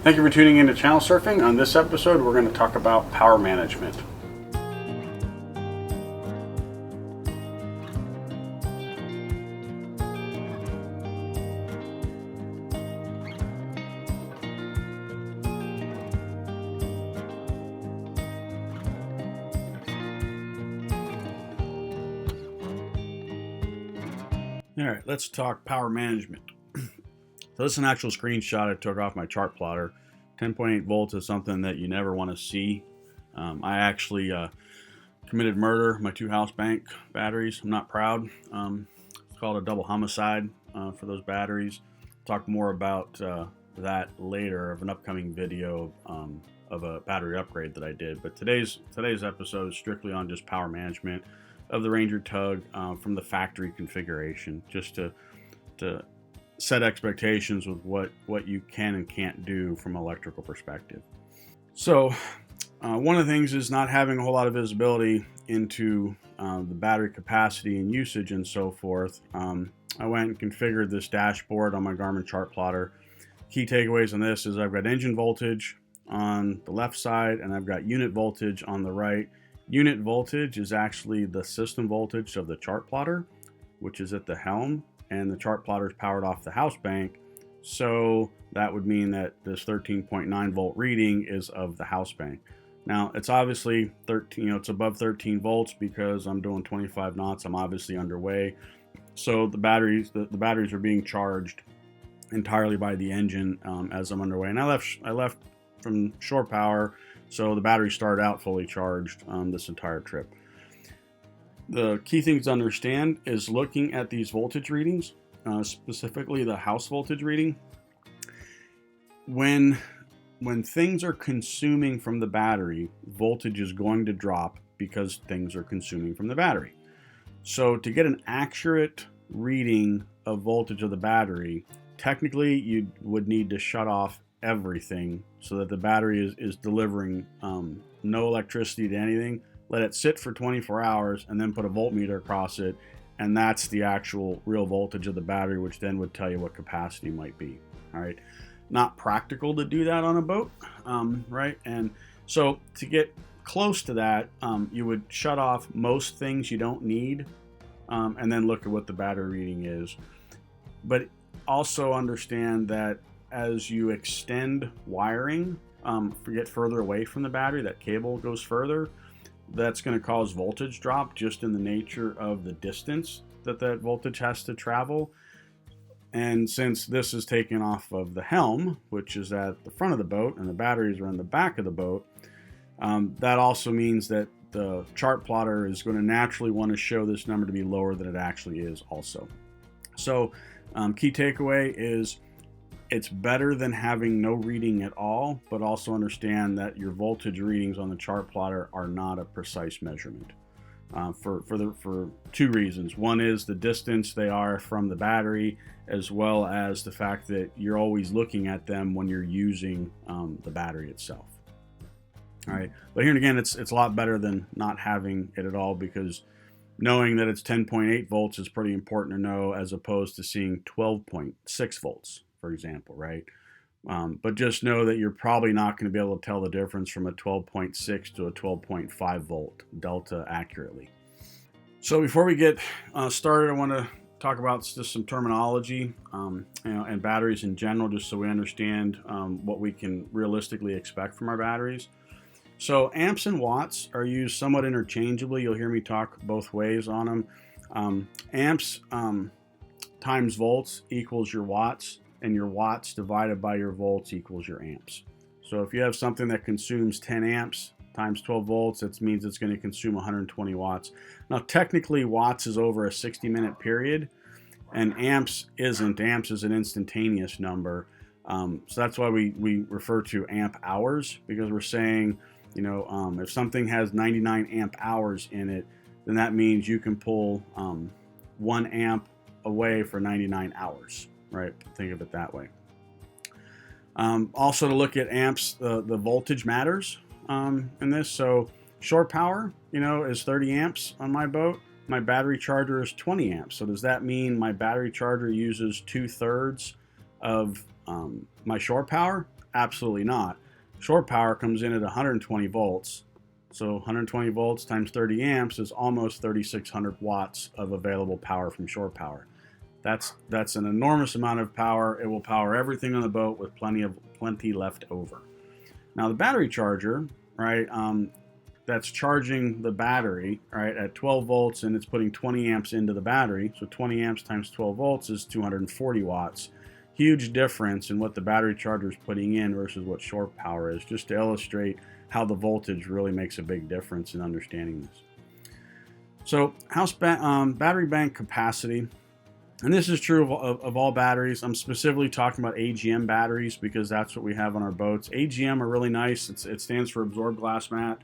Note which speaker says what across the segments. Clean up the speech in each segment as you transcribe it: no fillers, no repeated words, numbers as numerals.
Speaker 1: Thank you for tuning in to Channel Surfing. On this episode, we're going to talk about power management. All right, let's talk power management. So this is an actual screenshot I took off my chart plotter. 10.8 volts is something that you never want to see. I actually committed murder, my 2 house bank batteries. I'm not proud. It's called a double homicide for those batteries. Talk more about that later of an upcoming video of a battery upgrade that I did. But today's episode is strictly on just power management of the Ranger Tug from the factory configuration, just to set expectations with what you can and can't do from an electrical perspective. So one of the things is not having a whole lot of visibility into the battery capacity and usage and so forth. I went and configured this dashboard on my Garmin chart plotter. Key takeaways on this is I've got engine voltage on the left side and I've got unit voltage on the right. Unit voltage is actually the system voltage of the chart plotter, which is at the helm, and the chart plotter is powered off the house bank. So that would mean that this 13.9 volt reading is of the house bank. Now it's obviously 13, it's above 13 volts because I'm doing 25 knots. I'm obviously underway. So the batteries are being charged entirely by the engine as I'm underway. And I left from shore power, so the battery started out fully charged this entire trip. The key things to understand is looking at these voltage readings, specifically the house voltage reading. When things are consuming from the battery, voltage is going to drop because things are consuming from the battery. So to get an accurate reading of voltage of the battery, technically you would need to shut off everything so that the battery is delivering no electricity to anything. Let it sit for 24 hours and then put a voltmeter across it, and that's the actual real voltage of the battery, which then would tell you what capacity might be. All right, not practical to do that on a boat, right? And so to get close to that, you would shut off most things you don't need, and then look at what the battery reading is. But also understand that as you extend wiring, get further away from the battery, that cable goes further, that's going to cause voltage drop just in the nature of the distance that voltage has to travel. And since this is taken off of the helm, which is at the front of the boat, and the batteries are in the back of the boat, that also means that the chart plotter is going to naturally want to show this number to be lower than it actually is also. So key takeaway is it's better than having no reading at all, but also understand that your voltage readings on the chart plotter are not a precise measurement for 2 reasons. One is the distance they are from the battery, as well as the fact that you're always looking at them when you're using the battery itself. All right, but here again, it's a lot better than not having it at all, because knowing that it's 10.8 volts is pretty important to know, as opposed to seeing 12.6 volts. For example, right? But just know that you're probably not going to be able to tell the difference from a 12.6 to a 12.5 volt delta accurately. So before we get started, I want to talk about just some terminology and batteries in general, just so we understand what we can realistically expect from our batteries. So amps and watts are used somewhat interchangeably. You'll hear me talk both ways on them. Amps times volts equals your watts, and your watts divided by your volts equals your amps. So if you have something that consumes 10 amps times 12 volts, that means it's going to consume 120 watts. Now technically watts is over a 60-minute period, and amps isn't. Amps is an instantaneous number. So that's why we refer to amp hours, because we're saying, if something has 99 amp hours in it, then that means you can pull 1 amp away for 99 hours. Right, think of it that way. Also, to look at amps, the voltage matters in this. So shore power, is 30 amps on my boat. My battery charger is 20 amps. So does that mean my battery charger uses 2/3 of my shore power? Absolutely not. Shore power comes in at 120 volts. So 120 volts times 30 amps is almost 3,600 watts of available power from shore power. That's an enormous amount of power. It will power everything on the boat with plenty left over. Now the battery charger, right, that's charging the battery, right, at 12 volts, and it's putting 20 amps into the battery. So 20 amps times 12 volts is 240 watts. Huge difference in what the battery charger is putting in versus what shore power is, just to illustrate how the voltage really makes a big difference in understanding this. So battery bank capacity, and this is true of all batteries. I'm specifically talking about Agm batteries because that's what we have on our boats. Agm are really nice. It stands for absorbed glass mat.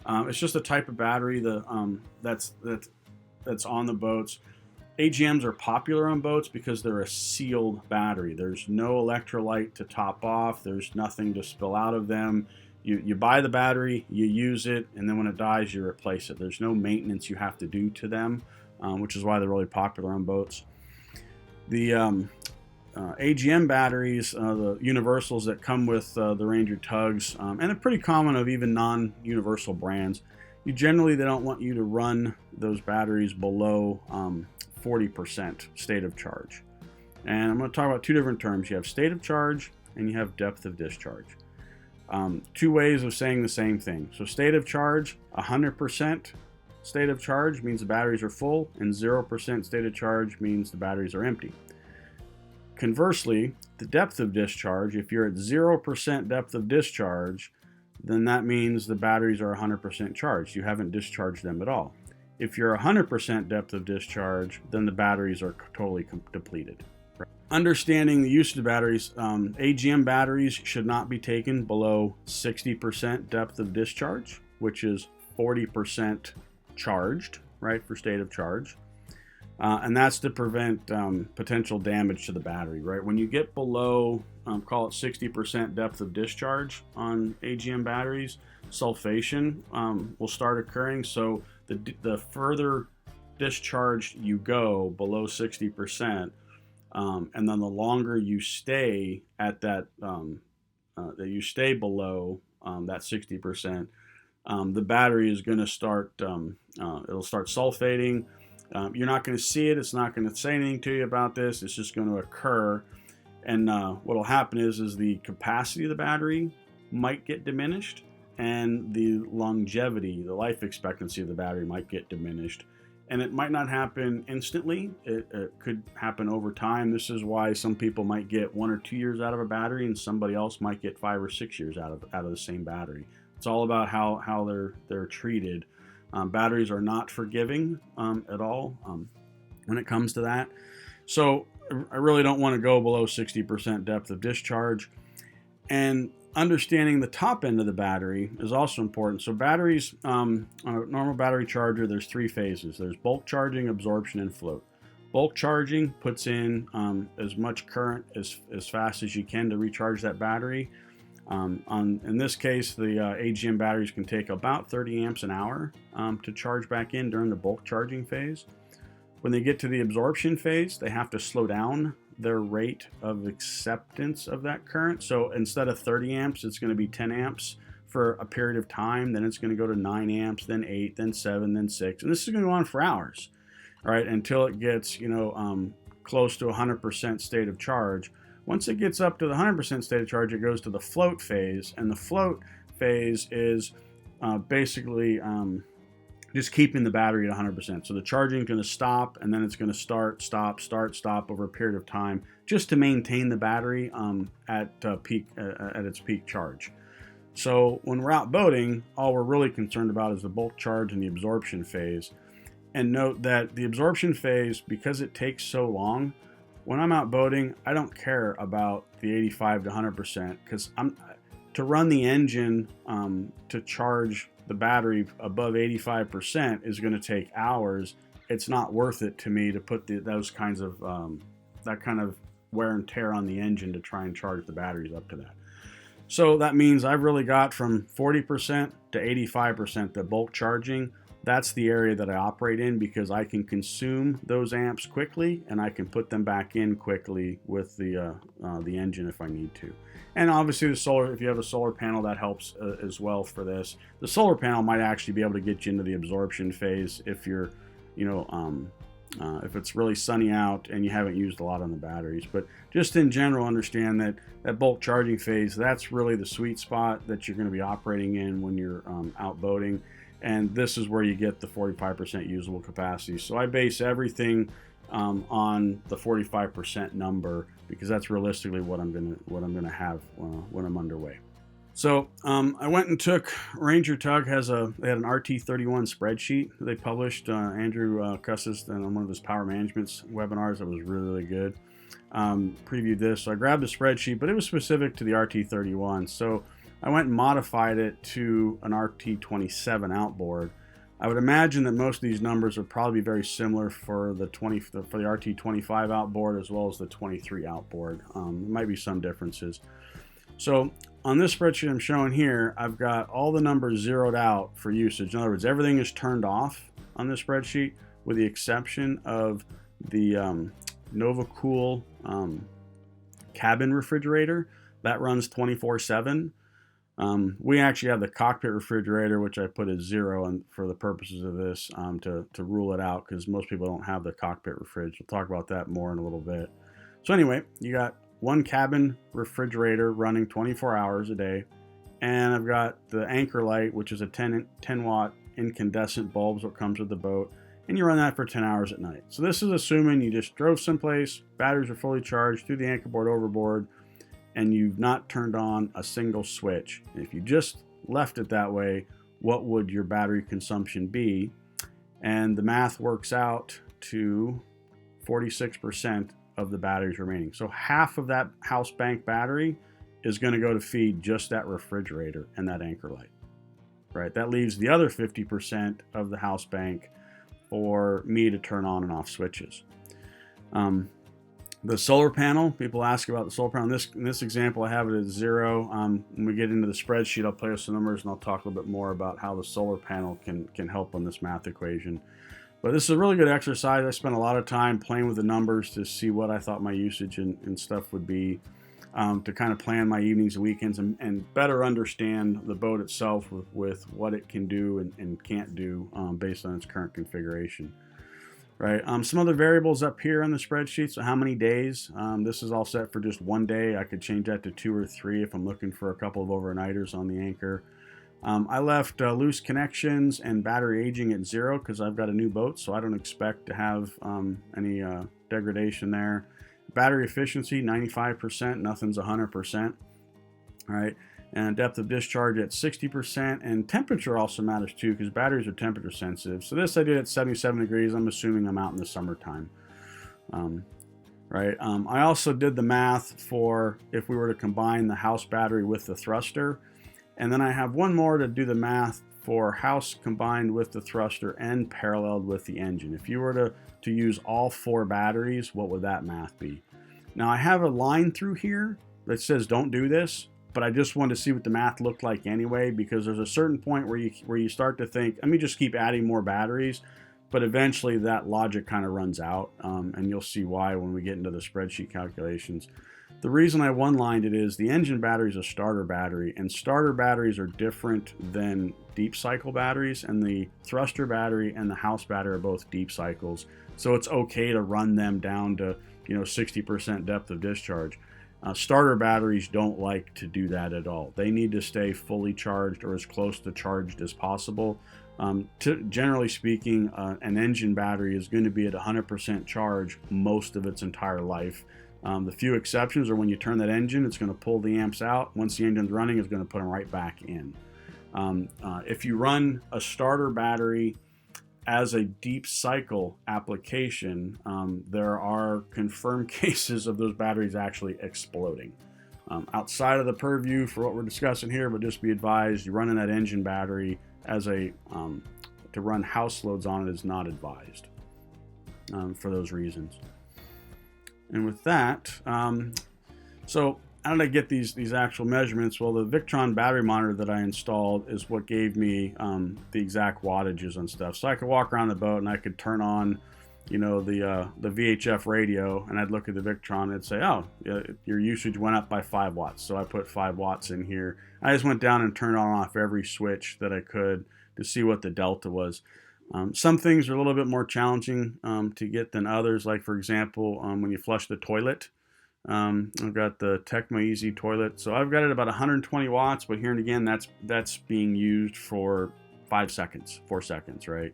Speaker 1: It's just a type of battery that's on the boats. AGMs are popular on boats because they're a sealed battery. There's no electrolyte to top off. There's nothing to spill out of them. You buy the battery, you use it, and then when it dies, you replace it. There's no maintenance you have to do to them, which is why they're really popular on boats. The AGM batteries, the universals that come with the Ranger tugs, and are pretty common of even non-universal brands, they don't want you to run those batteries below 40% state of charge. And I'm going to talk about two different terms. You have state of charge and you have depth of discharge. Two ways of saying the same thing. So state of charge, 100% state of charge means the batteries are full, and 0% state of charge means the batteries are empty. Conversely, the depth of discharge, if you're at 0% depth of discharge, then that means the batteries are 100% charged. You haven't discharged them at all. If you're 100% depth of discharge, then the batteries are totally depleted. Understanding the use of the batteries, AGM batteries should not be taken below 60% depth of discharge, which is 40% charged, right, for state of charge. And that's to prevent potential damage to the battery, right? When you get below, call it 60% depth of discharge on AGM batteries, sulfation will start occurring. So the further discharged you go below 60%, and then the longer you stay at that, that you stay below that 60%, the battery is going to start, it'll start sulfating. You're not going to see it. It's not going to say anything to you about this. It's just going to occur. And what will happen is the capacity of the battery might get diminished, and the longevity, the life expectancy of the battery might get diminished. And it might not happen instantly. It could happen over time. This is why some people might get 1 or 2 years out of a battery, and somebody else might get 5 or 6 years out of the same battery. It's all about how they're treated. Batteries are not forgiving at all when it comes to that. So I really don't want to go below 60% depth of discharge. And understanding the top end of the battery is also important. So batteries, on a normal battery charger, there's 3 phases. There's bulk charging, absorption, and float. Bulk charging puts in as much current as fast as you can to recharge that battery. In this case, the AGM batteries can take about 30 amps an hour to charge back in during the bulk charging phase. When they get to the absorption phase, they have to slow down their rate of acceptance of that current. So instead of 30 amps, it's going to be 10 amps for a period of time. Then it's going to go to 9 amps, then 8, then 7, then 6. And this is going to go on for hours, all right, until it gets, close to 100% state of charge. Once it gets up to the 100% state of charge, it goes to the float phase. And the float phase is basically just keeping the battery at 100%. So the charging is going to stop, and then it's going to start, stop over a period of time, just to maintain the battery at its peak charge. So when we're out boating, all we're really concerned about is the bulk charge and the absorption phase. And note that the absorption phase, because it takes so long, when I'm out boating, I don't care about the 85 to 100%, because to run the engine to charge the battery above 85% is going to take hours. It's not worth it to me to put those kinds of that kind of wear and tear on the engine to try and charge the batteries up to that. So that means I've really got from 40% to 85% the bulk charging. that's the area that I operate in, because I can consume those amps quickly and I can put them back in quickly with the engine if I need to. And obviously the solar, if you have a solar panel, that helps as well for this. The solar panel might actually be able to get you into the absorption phase if you're, if it's really sunny out and you haven't used a lot on the batteries. But just in general, understand that that bulk charging phase, that's really the sweet spot that you're going to be operating in when you're out boating. And this is where you get the 45% usable capacity. So I base everything on the 45% number, because that's realistically what I'm gonna have when I'm underway. So I went and took Ranger Tug they had an RT31 spreadsheet that they published. Andrew Custis on one of his power management webinars that was really good. Previewed this, so I grabbed the spreadsheet, but it was specific to the RT31. So I went and modified it to an RT27 outboard. I would imagine that most of these numbers would probably be very similar for the RT25 outboard as well as the 23 outboard. There might be some differences. So on this spreadsheet I'm showing here, I've got all the numbers zeroed out for usage. In other words, everything is turned off on this spreadsheet with the exception of the NovaCool cabin refrigerator. That runs 24/7. We actually have the cockpit refrigerator, which I put as 0 for the purposes of this, to rule it out, because most people don't have the cockpit refrigerator. We'll talk about that more in a little bit. So anyway, you got one cabin refrigerator running 24 hours a day, and I've got the anchor light, which is a 10 watt incandescent bulb that comes with the boat, and you run that for 10 hours at night. So this is assuming you just drove someplace, batteries are fully charged, threw the anchor board overboard, and you've not turned on a single switch. And if you just left it that way, what would your battery consumption be? And the math works out to 46% of the batteries remaining. So half of that house bank battery is going to go to feed just that refrigerator and that anchor light, right? That leaves the other 50% of the house bank for me to turn on and off switches. The solar panel, people ask about the solar panel. In this example, I have it at 0. When we get into the spreadsheet, I'll play with some numbers and I'll talk a little bit more about how the solar panel can help on this math equation. But this is a really good exercise. I spent a lot of time playing with the numbers to see what I thought my usage and stuff would be, to kind of plan my evenings and weekends and better understand the boat itself with what it can do and can't do based on its current configuration. Right. Some other variables up here on the spreadsheet. So how many days? This is all set for just 1 day. I could change that to 2 or 3 if I'm looking for a couple of overnighters on the anchor. I left loose connections and battery aging at 0 because I've got a new boat, so I don't expect to have any degradation there. Battery efficiency, 95%. Nothing's 100%. All right. And depth of discharge at 60%, and temperature also matters too, because batteries are temperature sensitive. So this I did at 77 degrees. I'm assuming I'm out in the summertime. Right. I also did the math for if we were to combine the house battery with the thruster, and then I have one more to do the math for house combined with the thruster and paralleled with the engine. If you were to use all 4 batteries, what would that math be? Now I have a line through here that says don't do this, but I just wanted to see what the math looked like anyway, because there's a certain point where you start to think, let me just keep adding more batteries, but eventually that logic kind of runs out, and you'll see why when we get into the spreadsheet calculations. The reason I one-lined it is the engine battery is a starter battery, and starter batteries are different than deep cycle batteries, and the thruster battery and the house battery are both deep cycles, so it's okay to run them down to 60% depth of discharge. Starter batteries don't like to do that at all. They need to stay fully charged or as close to charged as possible. Generally speaking, an engine battery is going to be at 100% charge most of its entire life. The few exceptions are when you turn that engine, it's going to pull the amps out. Once the engine's running, it's going to put them right back in. If you run a starter battery as a deep cycle application, there are confirmed cases of those batteries actually exploding. Outside of the purview for what we're discussing here, but just be advised, you running that engine battery as to run house loads on it is not advised for those reasons. And with that, so how did I get these actual measurements? Well, the Viktron battery monitor that I installed is what gave me the exact wattages and stuff. So I could walk around the boat and I could turn on, you know, the VHF radio, and I'd look at the Viktron and it'd say, oh, your usage went up by 5 watts. So I put 5 watts in here. I just went down and turned on and off every switch that I could to see what the delta was. Some things are a little bit more challenging to get than others. Like, for example, when you flush the toilet, I've got the Tecmo Easy toilet. So I've got it about 120 watts, but here and again, that's being used for 4 seconds, right?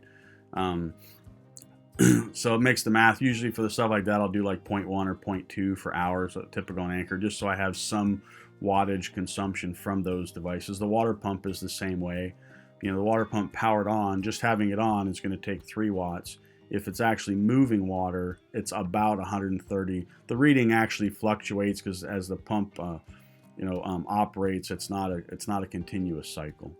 Speaker 1: So it makes the math. Usually for the stuff like that, I'll do like 0.1 or 0.2 for hours, typical on Anchor, just so I have some wattage consumption from those devices. The water pump is the same way. You know, the water pump powered on, just having it on is going to take 3 watts. If it's actually moving water, it's about 130. The reading actually fluctuates because as the pump, operates, it's not a continuous cycle,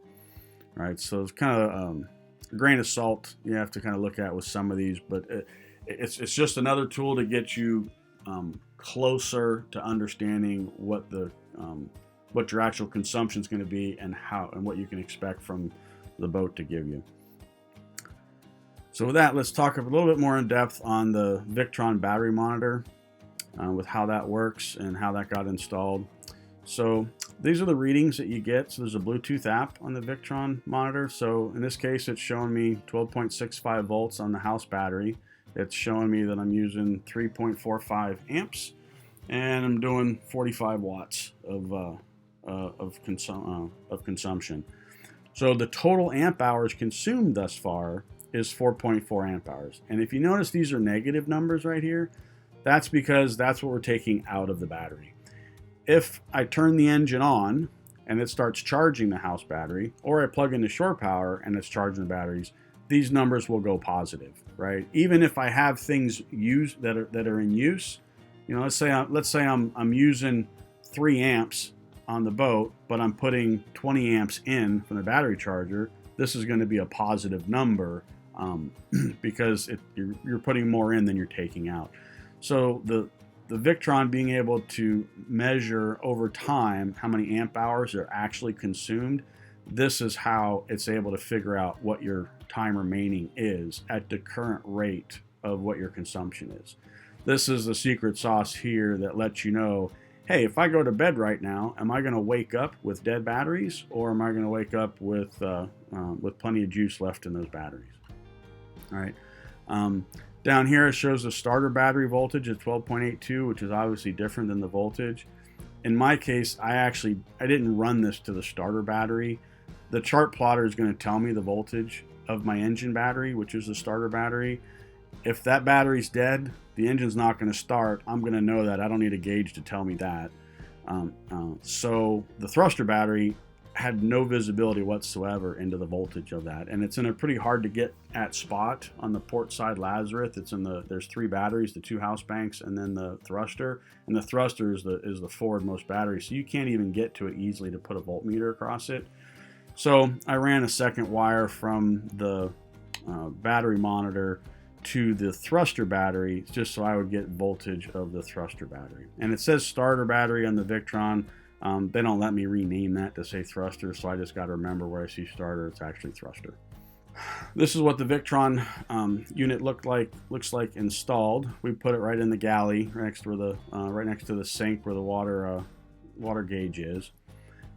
Speaker 1: right? So it's kind of a grain of salt you have to kind of look at with some of these, but it's just another tool to get you closer to understanding what your actual consumption is going to be and what you can expect from the boat to give you. So with that, let's talk a little bit more in depth on the Viktron battery monitor, with how that works and how that got installed. So these are the readings that you get. So there's a Bluetooth app on the Viktron monitor. So in this case, it's showing me 12.65 volts on the house battery. It's showing me that I'm using 3.45 amps, and I'm doing 45 watts of consumption. So the total amp hours consumed thus far is 4.4 amp hours. And if you notice, these are negative numbers right here. That's because that's what we're taking out of the battery. If I turn the engine on and it starts charging the house battery, or I plug into shore power and it's charging the batteries, these numbers will go positive, right? Even if I have things used that are in use, you know, let's say I'm using 3 amps on the boat, but I'm putting 20 amps in from the battery charger. This is going to be a positive number because you're putting more in than you're taking out. So the Viktron being able to measure over time how many amp hours are actually consumed, this is how it's able to figure out what your time remaining is at the current rate of what your consumption is. This is the secret sauce here that lets you know, hey, if I go to bed right now, am I going to wake up with dead batteries, or am I going to wake up with plenty of juice left in those batteries? All right. Down here it shows the starter battery voltage at 12.82, which is obviously different than the voltage. In my case, I didn't run this to the starter battery. The chart plotter is going to tell me the voltage of my engine battery, which is the starter battery. If that battery's dead, the engine's not going to start. I'm going to know that. I don't need a gauge to tell me that. So the thruster battery had no visibility whatsoever into the voltage of that, and it's in a pretty hard to get at spot on the port side Lazarus. There's 3 batteries, the 2 house banks, and then the thruster, and the thruster is the forwardmost battery, so you can't even get to it easily to put a voltmeter across it. So I ran a second wire from the battery monitor to the thruster battery just so I would get voltage of the thruster battery. And it says starter battery on the Viktron. They don't let me rename that to say thruster, so I just got to remember where I see starter, it's actually thruster. This is what the Viktron unit looks like installed. We put it right in the galley, right next to the sink where the water gauge is.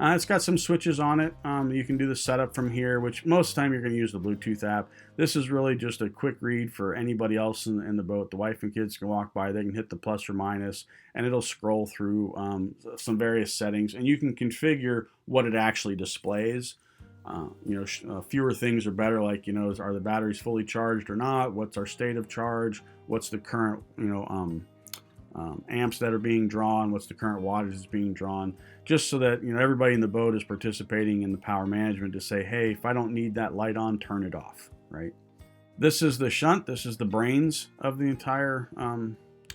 Speaker 1: It's got some switches on it. You can do the setup from here, which most of the time you're going to use the Bluetooth app. This is really just a quick read for anybody else in the boat. The wife and kids can walk by. They can hit the plus or minus, and it'll scroll through some various settings, and you can configure what it actually displays. Fewer things are better, like, are the batteries fully charged or not? What's our state of charge? What's the current, amps that are being drawn? What's the current wattage that's being drawn? Just so that, everybody in the boat is participating in the power management to say, hey, if I don't need that light on, turn it off, right? This is the shunt. This is the brains of the entire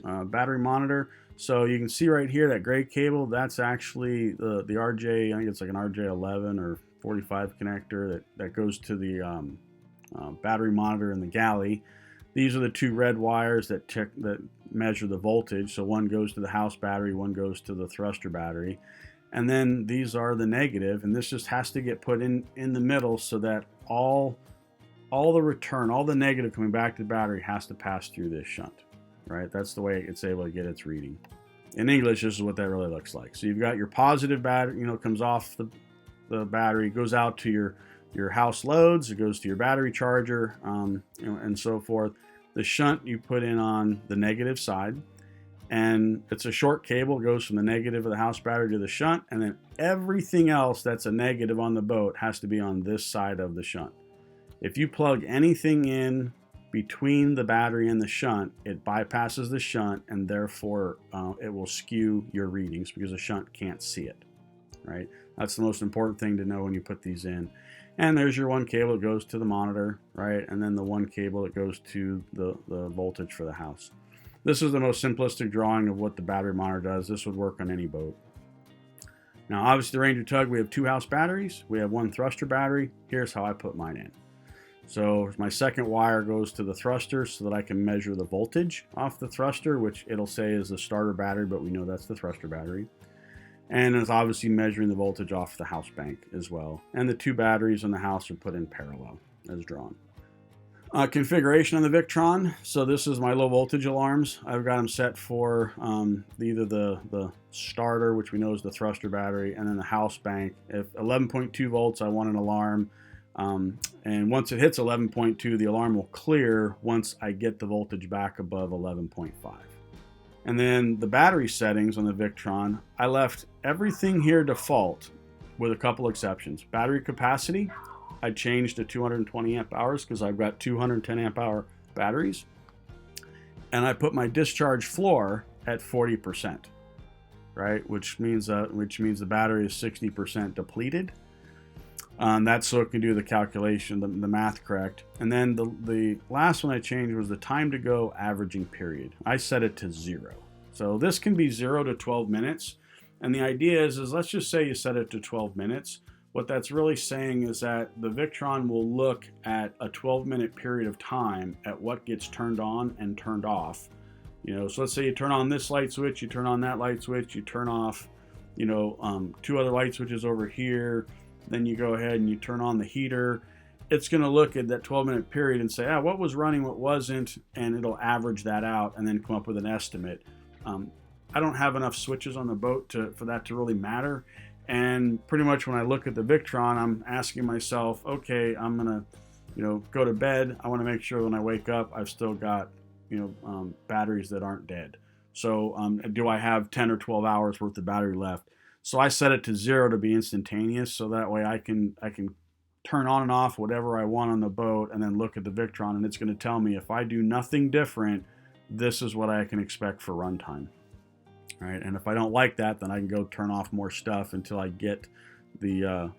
Speaker 1: battery monitor. So you can see right here, that gray cable, that's actually the RJ, I think it's like an RJ11 or 45 connector that goes to the battery monitor in the galley. These are the two red wires that measure the voltage. So one goes to the house battery, one goes to the thruster battery. And then these are the negative, and this just has to get put in the middle so that all the return, all the negative coming back to the battery has to pass through this shunt, right? That's the way it's able to get its reading. In English, this is what that really looks like. So you've got your positive battery, comes off the battery, goes out to your house loads, it goes to your battery charger, and so forth. The shunt you put in on the negative side, and it's a short cable, it goes from the negative of the house battery to the shunt, and then everything else that's a negative on the boat has to be on this side of the shunt. If you plug anything in between the battery and the shunt, it bypasses the shunt, and therefore it will skew your readings because the shunt can't see it, right? That's the most important thing to know when you put these in. And there's your one cable that goes to the monitor, right? And then the one cable that goes to the voltage for the house. This is the most simplistic drawing of what the battery monitor does. This would work on any boat. Now, obviously, the Ranger Tug, we have two house batteries. We have one thruster battery. Here's how I put mine in. So my second wire goes to the thruster so that I can measure the voltage off the thruster, which it'll say is the starter battery, but we know that's the thruster battery. And it's obviously measuring the voltage off the house bank as well. And the two batteries in the house are put in parallel as drawn. Configuration on the Viktron. So this is my low voltage alarms. I've got them set for either the starter, which we know is the thruster battery, and then the house bank. If 11.2 volts, I want an alarm. And once it hits 11.2, the alarm will clear once I get the voltage back above 11.5. And then the battery settings on the Viktron, I left everything here default with a couple exceptions. Battery capacity, I changed to 220 amp hours because I've got 210 amp hour batteries. And I put my discharge floor at 40%, right? Which means the battery is 60% depleted. That's so it can do the calculation, the math correct. And then the last one I changed was the time to go averaging period. I set it to 0. So this can be 0 to 12 minutes. And the idea is let's just say you set it to 12 minutes. What that's really saying is that the Viktron will look at a 12-minute period of time at what gets turned on and turned off. So let's say you turn on this light switch, you turn on that light switch, you turn off, two other light switches over here. Then you go ahead and you turn on the heater. It's going to look at that 12-minute period and say, what was running, what wasn't, and it'll average that out and then come up with an estimate. I don't have enough switches on the boat for that to really matter. And pretty much when I look at the Viktron, I'm asking myself, okay, I'm going to, go to bed. I want to make sure when I wake up, I've still got, batteries that aren't dead. So do I have 10 or 12 hours worth of battery left? So I set it to 0 to be instantaneous, so that way I can turn on and off whatever I want on the boat, and then look at the Viktron, and it's going to tell me if I do nothing different, this is what I can expect for runtime. All right, and if I don't like that, then I can go turn off more stuff until I get the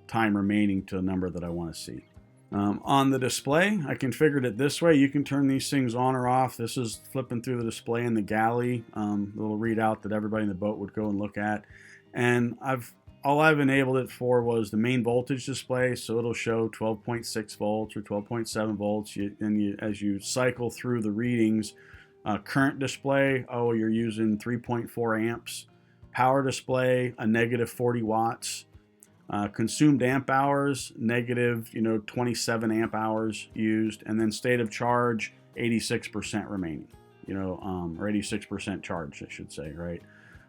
Speaker 1: time remaining to a number that I want to see. On the display, I configured it this way. You can turn these things on or off. This is flipping through the display in the galley, little readout that everybody in the boat would go and look at. And all I've enabled it for was the main voltage display, so it'll show 12.6 volts or 12.7 volts. As you cycle through the readings, current display, you're using 3.4 amps. Power display, a negative 40 watts. Consumed amp hours, negative 27 amp hours used, and then state of charge 86% remaining, or 86% charged, I should say, right?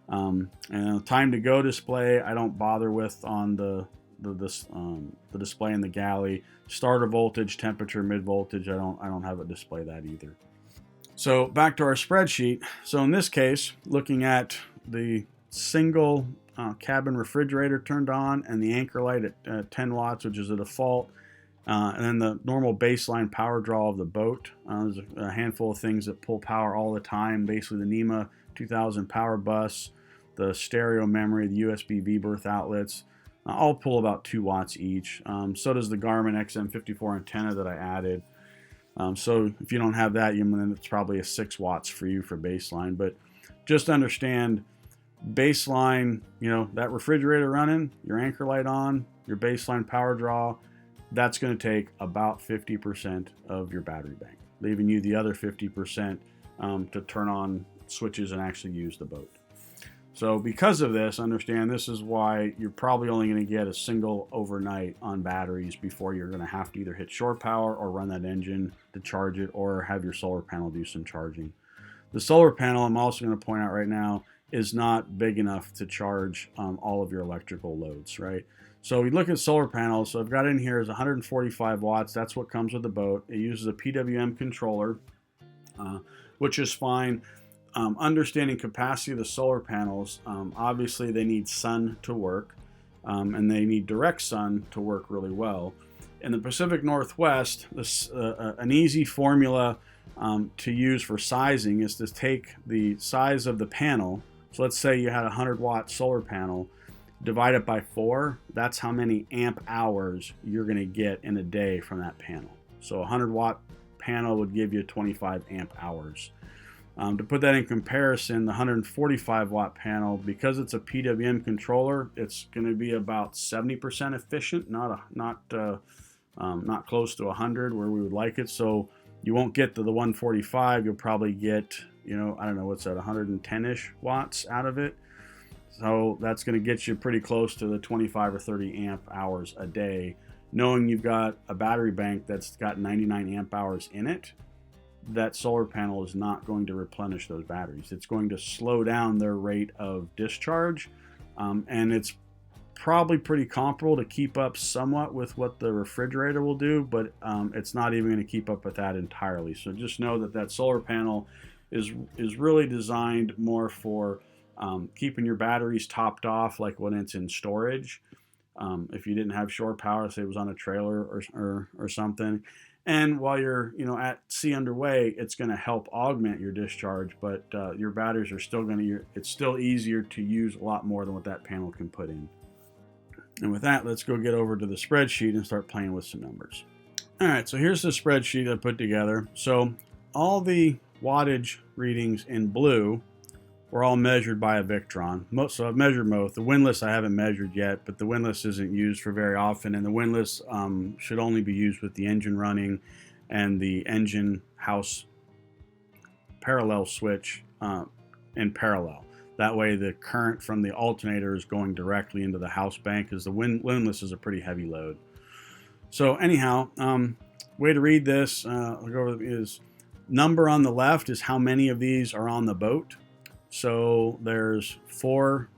Speaker 1: And time to go display, I don't bother with on the display in the galley. Starter voltage, temperature, mid voltage, I don't have it display that either. So back to our spreadsheet. So in this case, looking at the single cabin refrigerator turned on and the anchor light at 10 watts, which is a default, and then the normal baseline power draw of the boat. There's a handful of things that pull power all the time, basically the NEMA 2000 power bus, the stereo memory, the USB V-berth outlets, all pull about 2 watts each. So does the Garmin XM54 antenna that I added. So if you don't have that, then it's probably a 6 watts for you for baseline. But just understand, baseline, that refrigerator running, your anchor light on, your baseline power draw, that's going to take about 50% of your battery bank. leaving you the other 50% to turn on switches and actually use the boat. So because of this, understand this is why you're probably only going to get a single overnight on batteries before you're going to have to either hit shore power or run that engine to charge it, or have your solar panel do some charging. The solar panel, I'm also going to point out right now, is not big enough to charge all of your electrical loads, right? So we look at solar panels. So I've got in here is 145 watts. That's what comes with the boat. It uses a PWM controller, which is fine. Understanding capacity of the solar panels, obviously they need sun to work, and they need direct sun to work really well. In the Pacific Northwest, an easy formula to use for sizing is to take the size of the panel. So let's say you had a 100-watt solar panel, divide it by 4. That's how many amp hours you're going to get in a day from that panel. So a 100-watt panel would give you 25 amp hours. To put that in comparison, the 145-watt panel, because it's a PWM controller, it's going to be about 70% efficient, not close to 100 where we would like it. So you won't get to the 145. You'll probably get, I don't know, what's that, 110-ish watts out of it. So that's going to get you pretty close to the 25 or 30 amp hours a day, knowing you've got a battery bank that's got 99 amp hours in it. That solar panel is not going to replenish those batteries. It's going to slow down their rate of discharge, and it's probably pretty comparable to keep up somewhat with what the refrigerator will do, but it's not even going to keep up with that entirely. So just know that solar panel is really designed more for keeping your batteries topped off, like when it's in storage. If you didn't have shore power, say it was on a trailer or something. And while you're at sea underway, it's going to help augment your discharge, but your batteries are still it's still easier to use a lot more than what that panel can put in. And with that, let's go get over to the spreadsheet and start playing with some numbers. All right, so here's the spreadsheet I put together. So all the wattage readings in blue were all measured by a Viktron. So I've measured both. The windlass I haven't measured yet, but the windlass isn't used for very often, and the windlass should only be used with the engine running and the engine house parallel switch in parallel. That way the current from the alternator is going directly into the house bank, because the windlass is a pretty heavy load. So anyhow, way to read this, I'll go over is number on the left is how many of these are on the boat. So there's 4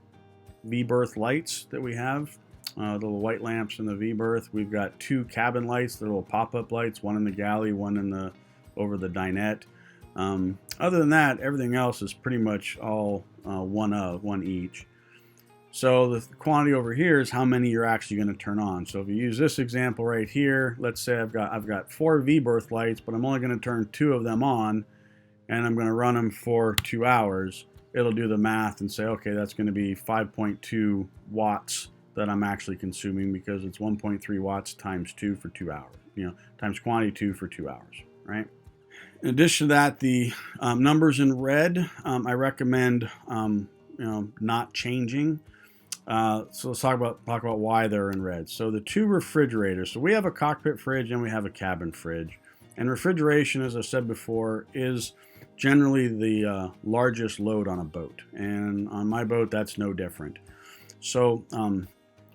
Speaker 1: V-berth lights that we have, the little white lamps in the V-berth. We've got 2 cabin lights, the little pop-up lights, one in the galley, one over the dinette. Other than that, everything else is pretty much all one each. So the quantity over here is how many you're actually going to turn on. So if you use this example right here, let's say I've got 4 V-berth lights, but I'm only going to turn 2 of them on, and I'm going to run them for 2 hours. It'll do the math and say, okay, that's going to be 5.2 watts that I'm actually consuming, because it's 1.3 watts times 2 for 2 hours, times quantity 2 for 2 hours, right? In addition to that, the numbers in red, I recommend, not changing. So let's talk about why they're in red. So the 2 refrigerators. So we have a cockpit fridge and we have a cabin fridge, and refrigeration, as I said before, is generally the largest load on a boat, and on my boat that's no different. So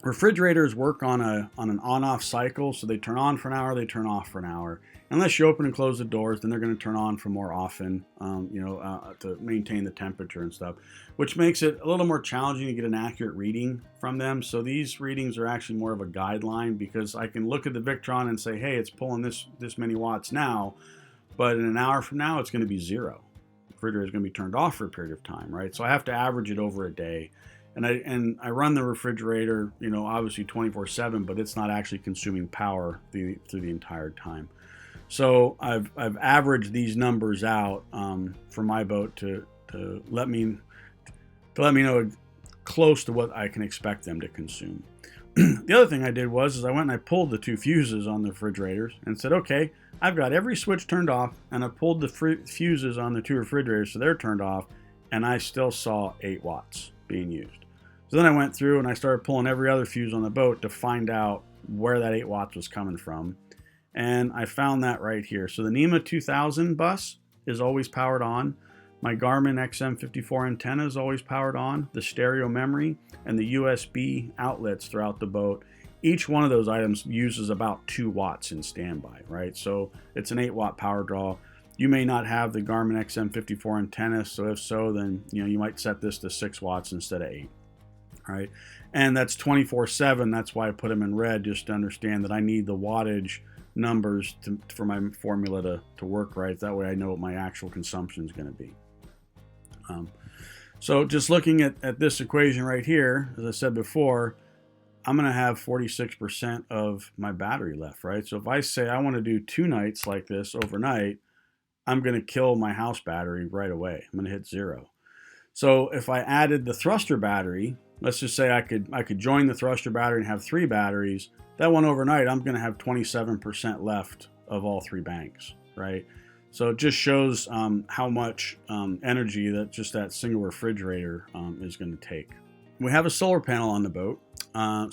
Speaker 1: refrigerators work on an on-off cycle, so they turn on for an hour, they turn off for an hour. Unless you open and close the doors, then they're going to turn on for more often, to maintain the temperature and stuff, which makes it a little more challenging to get an accurate reading from them. So these readings are actually more of a guideline, because I can look at the Viktron and say, hey, it's pulling this many watts now, but in an hour from now, it's going to be 0. The refrigerator is going to be turned off for a period of time, right? So I have to average it over a day. And I run the refrigerator, obviously 24/7, but it's not actually consuming power through the entire time. So I've averaged these numbers out for my boat to let me know close to what I can expect them to consume. The other thing I did was I went and I pulled the 2 fuses on the refrigerators and said, okay, I've got every switch turned off, and I pulled the fuses on the 2 refrigerators so they're turned off, and I still saw 8 watts being used. So then I went through and I started pulling every other fuse on the boat to find out where that 8 watts was coming from. And I found that right here. So the NEMA 2000 bus is always powered on. My Garmin XM54 antenna is always powered on. The stereo memory and the USB outlets throughout the boat. Each one of those items uses about 2 watts in standby, right? So it's an 8-watt power draw. You may not have the Garmin XM54 antenna, so if so, then you might set this to 6 watts instead of 8, right? And that's 24/7. That's why I put them in red, just to understand that I need the wattage numbers for my formula to work right. That way I know what my actual consumption is going to be. So just looking at this equation right here, as I said before, I'm going to have 46% of my battery left, right? So if I say I want to do 2 nights like this overnight, I'm going to kill my house battery right away. I'm going to hit 0. So if I added the thruster battery, let's just say I could join the thruster battery and have 3 batteries. That one overnight, I'm going to have 27% left of all 3 banks, right? So it just shows how much energy that just that single refrigerator is going to take. We have a solar panel on the boat.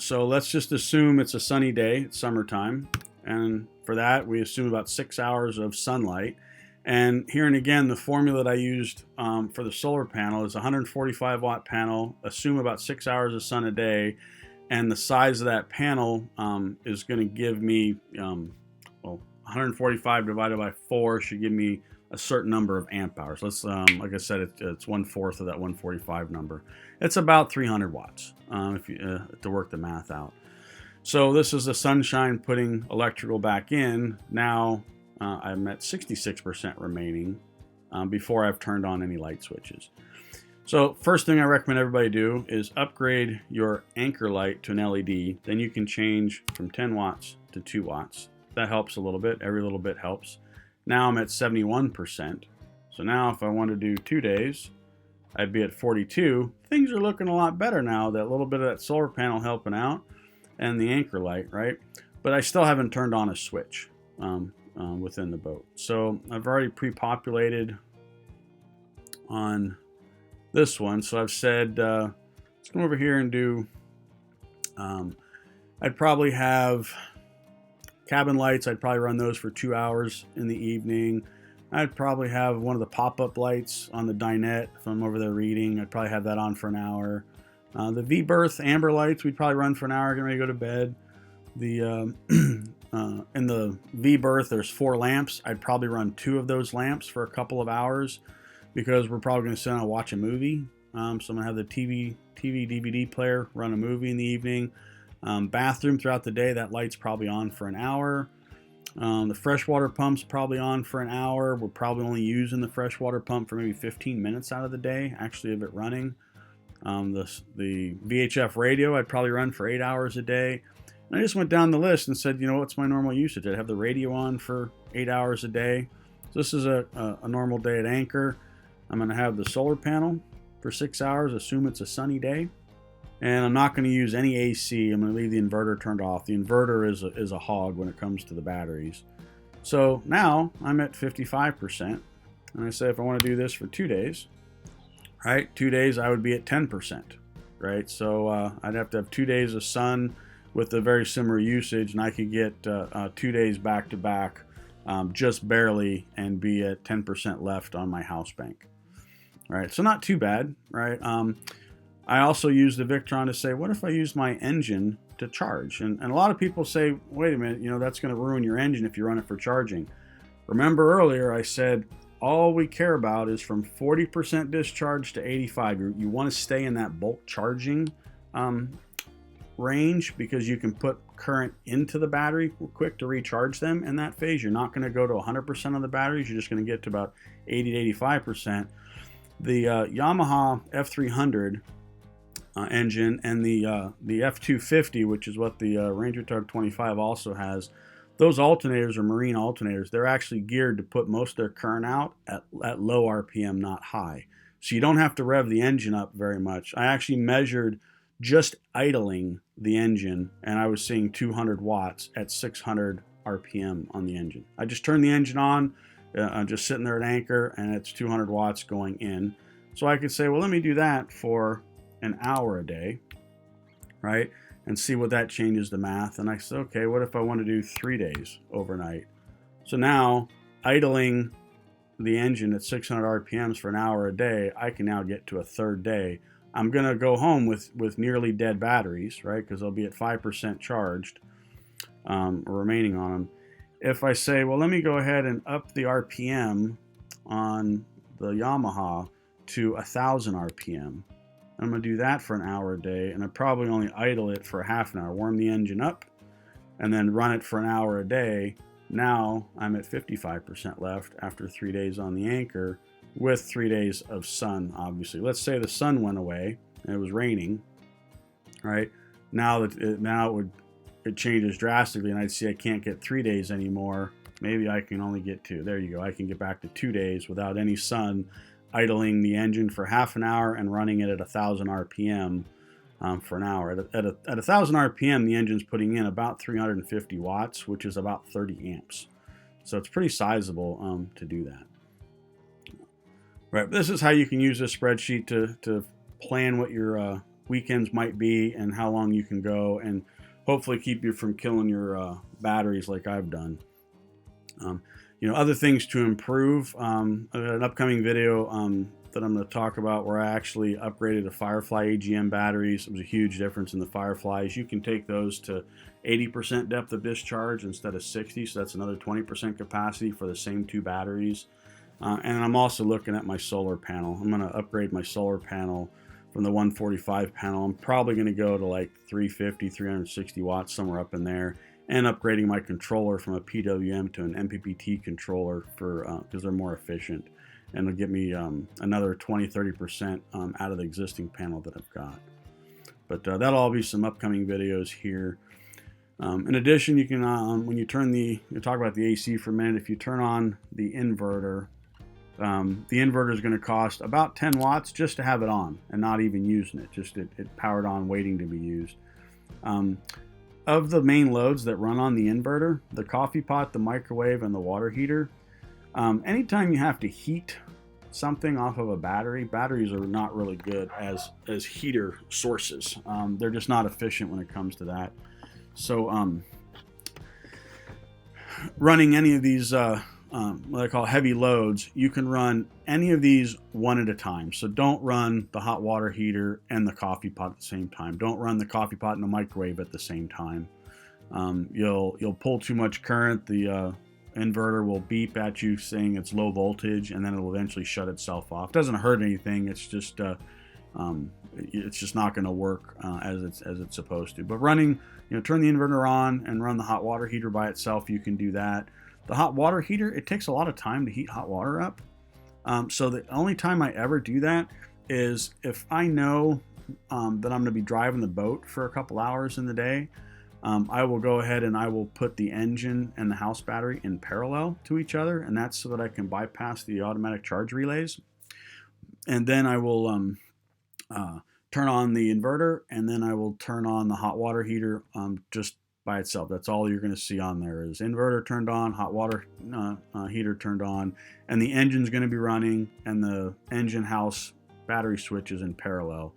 Speaker 1: So let's just assume it's a sunny day, it's summertime. And for that, we assume about 6 hours of sunlight. And here and again, the formula that I used for the solar panel is a 145 watt panel, assume about 6 hours of sun a day. And the size of that panel is going to give me, 145 divided by 4 should give me a certain number of amp hours. Let's, like I said, it's 1/4 of that 145 number. It's about 300 watts if you, to work the math out. So this is the sunshine putting electrical back in. Now I'm at 66% remaining before I've turned on any light switches. So first thing I recommend everybody do is upgrade your anchor light to an LED. Then you can change from 10 watts to 2 watts. That helps a little bit. Every little bit helps. Now I'm at 71%. So now if I want to do 2 days, I'd be at 42. Things are looking a lot better now. That little bit of that solar panel helping out and the anchor light, right? But I still haven't turned on a switch within the boat. So I've already pre-populated on this one. So I've said, let's come over here and do, I'd probably have cabin lights. I'd probably run those for 2 hours in the evening. I'd probably have one of the pop-up lights on the dinette if I'm over there reading. I'd probably have that on for an hour. The V-berth amber lights, we'd probably run for an hour, getting ready to go to bed. The in the V-berth, there's 4 lamps. I'd probably run 2 of those lamps for a couple of hours because we're probably going to sit down and watch a movie. So I'm going to have the TV DVD player run a movie in the evening. Bathroom throughout the day, that light's probably on for an hour. The freshwater pump's probably on for an hour. We're probably only using the freshwater pump for maybe 15 minutes out of the day, actually, of it running. The VHF radio, I'd probably run for 8 hours a day. And I just went down the list and said, what's my normal usage? I'd have the radio on for 8 hours a day. So this is a normal day at anchor. I'm going to have the solar panel for 6 hours, assume it's a sunny day. And I'm not going to use any AC. I'm going to leave the inverter turned off. The inverter is a hog when it comes to the batteries. So now I'm at 55%. And I say if I want to do this for 2 days, right? 2 days I would be at 10%, right? So I'd have to have 2 days of sun with a very similar usage, and I could get 2 days back to back just barely and be at 10% left on my house bank. All right, so not too bad, right? I also use the Viktron to say, what if I use my engine to charge? And a lot of people say, wait a minute, that's going to ruin your engine if you run it for charging. Remember earlier I said all we care about is from 40% discharge to 85. You want to stay in that bulk charging range because you can put current into the battery quick to recharge them in that phase. You're not going to go to 100% of the batteries. You're just going to get to about 80 to 85%. The Yamaha F300 engine and the F250, which is what the Ranger Tug 25 also has, those alternators are marine alternators. They're actually geared to put most of their current out at low RPM, not high. So you don't have to rev the engine up very much. I actually measured just idling the engine, and I was seeing 200 watts at 600 RPM on the engine. I just turned the engine on, I'm just sitting there at anchor, and it's 200 watts going in. So I could say, well, let me do that for an hour a day, right? and see what that changes the math. And I said, okay, what if I want to do 3 days overnight? So now, idling the engine at 600 RPMs for an hour a day, I can now get to a third day. I'm going to go home with nearly dead batteries, right? Because they'll be at 5% charged, remaining on them. If I say, well, let me go ahead and up the RPM on the Yamaha to 1,000 RPM. I'm going to do that for an hour a day, and I probably only idle it for half an hour, warm the engine up, and then run it for an hour a day. Now I'm at 55% left after 3 days on the anchor, with 3 days of sun, obviously. Let's say the sun went away and it was raining, right? Now it changes drastically, and I'd see I can't get 3 days anymore. Maybe I can only get 2. There you go. I can get back to 2 days without any sun, idling the engine for half an hour and running it at 1,000 RPM for an hour. At 1,000 RPM, the engine's putting in about 350 watts, which is about 30 amps. So it's pretty sizable to do that. Right, this is how you can use this spreadsheet to plan what your weekends might be and how long you can go, and hopefully keep you from killing your batteries like I've done. Other things to improve. An upcoming video that I'm going to talk about where I actually upgraded to Firefly Agm batteries. It was a huge difference in the Fireflies. You can take those to 80% depth of discharge instead of 60, so that's another 20% capacity for the same 2 batteries. And I'm also looking at my solar panel. I'm going to upgrade my solar panel from the 145 panel. I'm probably going to go to like 350, 360 watts, somewhere up in there, and upgrading my controller from a PWM to an MPPT controller because they're more efficient, and it'll get me another 20-30% out of the existing panel that I've got. But that'll all be some upcoming videos here. In addition, you can when you turn talk about the AC for a minute. If you turn on the inverter is going to cost about 10 watts just to have it on and not even using it. Just it powered on, waiting to be used. Of the main loads that run on the inverter, the coffee pot, the microwave, and the water heater, anytime you have to heat something off of a battery, batteries are not really good as heater sources. They're just not efficient when it comes to that. So running any of these what I call heavy loads, you can run any of these one at a time. So don't run the hot water heater and the coffee pot at the same time. Don't run the coffee pot and the microwave at the same time. You'll pull too much current. The inverter will beep at you saying it's low voltage, and then it will eventually shut itself off. It doesn't hurt anything. It's just not going to work as it's supposed to. But running, turn the inverter on and run the hot water heater by itself. You can do that. The hot water heater, it takes a lot of time to heat hot water up. So the only time I ever do that is if I know that I'm going to be driving the boat for a couple hours in the day. I will go ahead and I will put the engine and the house battery in parallel to each other, and that's so that I can bypass the automatic charge relays. And then I will turn on the inverter, and then I will turn on the hot water heater just by itself. That's all you're going to see on there is inverter turned on, hot water heater turned on, and the engine's going to be running, and the engine house battery switch is in parallel.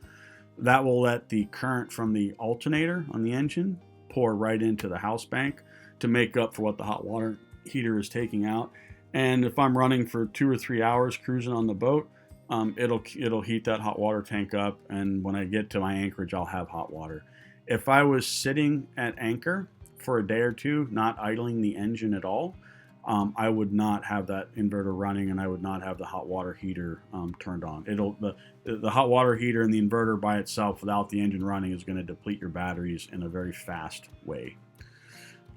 Speaker 1: That will let the current from the alternator on the engine pour right into the house bank to make up for what the hot water heater is taking out. And if I'm running for 2 or 3 hours cruising on the boat, it'll heat that hot water tank up, and when I get to my anchorage, I'll have hot water. If I was sitting at anchor for a day or two, not idling the engine at all, I would not have that inverter running, and I would not have the hot water heater turned on. The hot water heater and the inverter by itself without the engine running is going to deplete your batteries in a very fast way.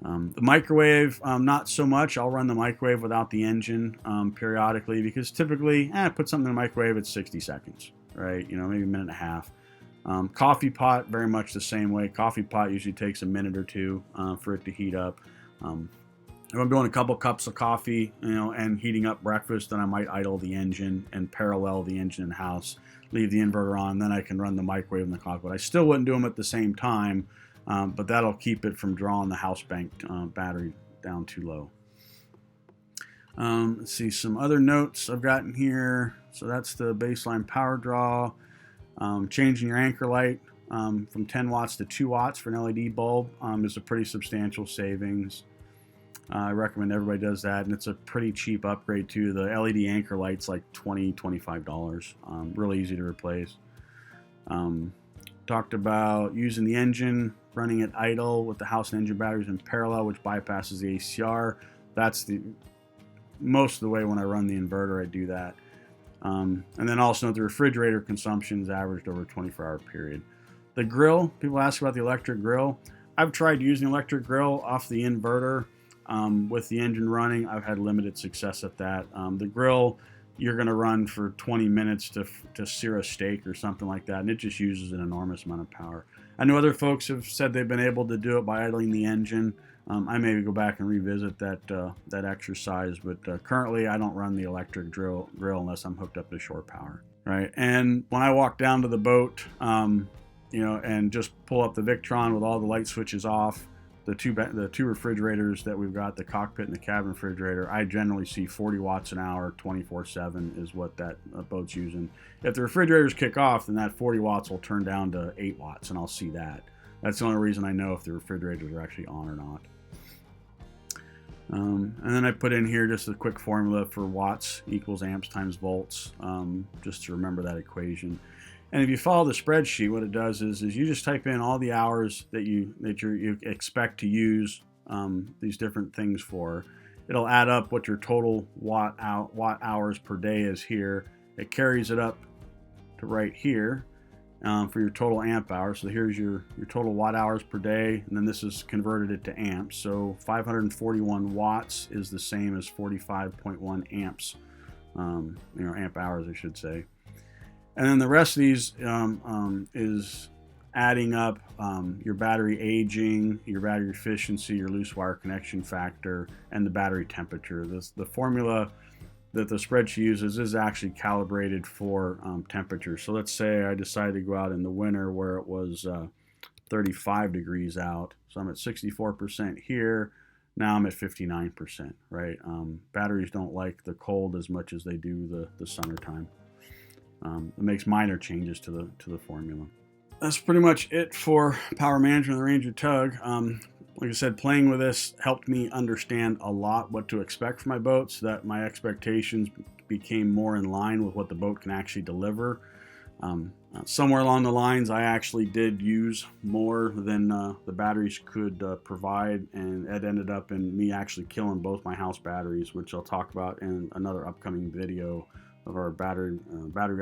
Speaker 1: The microwave, not so much. I'll run the microwave without the engine periodically, because typically, put something in the microwave at 60 seconds, right? Maybe a minute and a half. Coffee pot, very much the same way. Coffee pot usually takes a minute or two for it to heat up. If I'm doing a couple cups of coffee, and heating up breakfast, then I might idle the engine and parallel the engine in house, leave the inverter on, then I can run the microwave and the coffee pot. I still wouldn't do them at the same time, but that'll keep it from drawing the house bank battery down too low. Let's see some other notes I've gotten here. So that's the baseline power draw. Changing your anchor light. from 10 watts to 2 watts for an LED bulb is a pretty substantial savings. I recommend everybody does that, and it's a pretty cheap upgrade too. The LED anchor light's like $20–25. Really easy to replace. Talked about using the engine, running it idle with the house and engine batteries in parallel, which bypasses the ACR. That's most of the way when I run the inverter, I do that. And then also note the refrigerator consumption is averaged over a 24-hour period. The grill, people ask about the electric grill. I've tried using the electric grill off the inverter with the engine running. I've had limited success at that. The grill, you're going to run for 20 minutes to sear a steak or something like that, and it just uses an enormous amount of power. I know other folks have said they've been able to do it by idling the engine. I may go back and revisit that exercise, but currently I don't run the electric grill unless I'm hooked up to shore power. Right, and when I walk down to the boat, and just pull up the Viktron with all the light switches off, the two refrigerators that we've got, the cockpit and the cabin refrigerator, I generally see 40 watts an hour, 24/7 is what that boat's using. If the refrigerators kick off, then that 40 watts will turn down to 8 watts, and I'll see that. That's the only reason I know if the refrigerators are actually on or not. And then I put in here just a quick formula for watts equals amps times volts, just to remember that equation. And if you follow the spreadsheet, what it does is you just type in all the hours that you expect to use these different things for. It'll add up what your total watt hours per day is here. It carries it up to right here for your total amp hours. So here's your total watt hours per day, and then this is converted it to amps. So 541 watts is the same as 45.1 amps, amp hours, I should say. And then the rest of these is adding up your battery aging, your battery efficiency, your loose wire connection factor, and the battery temperature. The formula that the spreadsheet uses is actually calibrated for temperature. So let's say I decided to go out in the winter where it was 35 degrees out. So I'm at 64% here. Now I'm at 59%, right? Batteries don't like the cold as much as they do the summertime. It makes minor changes to the formula. That's pretty much it for power management of the Ranger Tug. Like I said, playing with this helped me understand a lot what to expect from my boat, so that my expectations became more in line with what the boat can actually deliver. Somewhere along the lines, I actually did use more than the batteries could provide, and it ended up in me actually killing both my house batteries, which I'll talk about in another upcoming video of our battery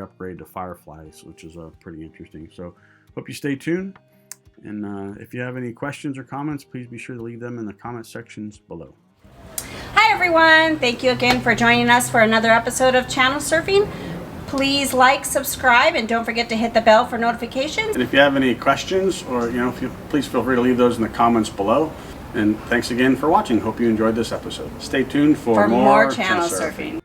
Speaker 1: upgrade to Fireflies, which is pretty interesting. So hope you stay tuned, and if you have any questions or comments, please be sure to leave them in the comment sections below.
Speaker 2: Hi everyone, thank you again for joining us for another episode of Channel Surfing. Please like, subscribe, and don't forget to hit the bell for notifications.
Speaker 1: And if you have any questions, or please feel free to leave those in the comments below. And thanks again for watching. Hope you enjoyed this episode. Stay tuned for more
Speaker 2: Channel Surfing.